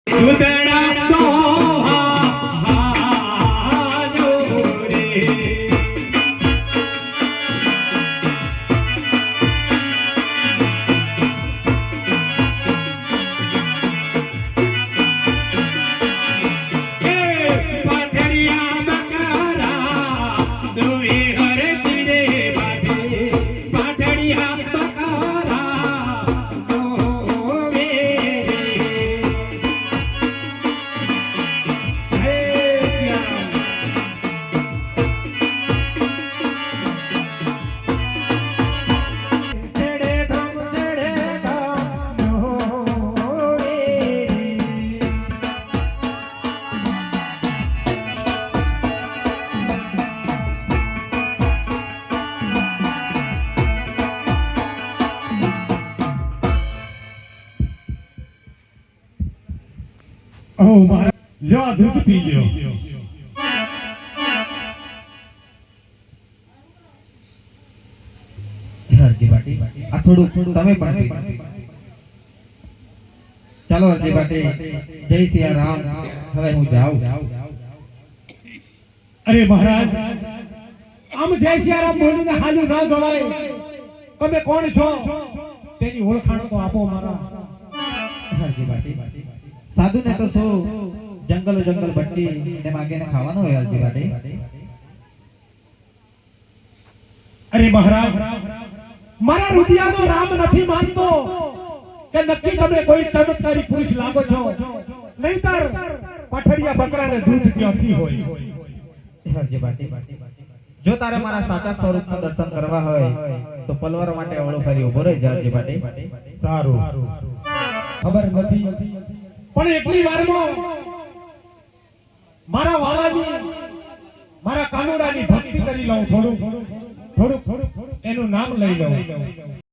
દૂધડા તો લ્યો આ દૂધ પી લ્યો. હરજીભાટી આ થોડું તમે પણ પી. ચાલો હરજીભાટી, જય સિયા રામ. હવે હું જાઉં. અરે મહારાજ, આમ જય સિયા રામ બોલીને હાલું ના ગવાય. તમે કોણ છો તેની ઓળખાણ તો આપો મારા. હરજીભાટી સાધુને તો શું જંગલ બટ્ટી ને માગીને ખાવાનું હોય હરજીભાટી. અરે મહારાજ, મારા રુદિયાનો રામ નથી માનતો કે નક્કી તમે કોઈ ચમત્કારી પુરુષ લાગો છો, નહીતર પાઠડિયા બકરાને દૂધ ક્યાંથી હોય. હરજીભાટી, જો તારે મારા સાચા સ્વરૂપનું દર્શન કરવા હોય તો પલવર માટે અવળો ફરી ઉભો રહેજે હરજીભાટી. સારું, ખબર નથી પણ એટલી વારમાં મારા વાલાજી મારા કાનુડાની ભક્તિ કરી લઉં. થોડું એનું નામ લઈ લઉં.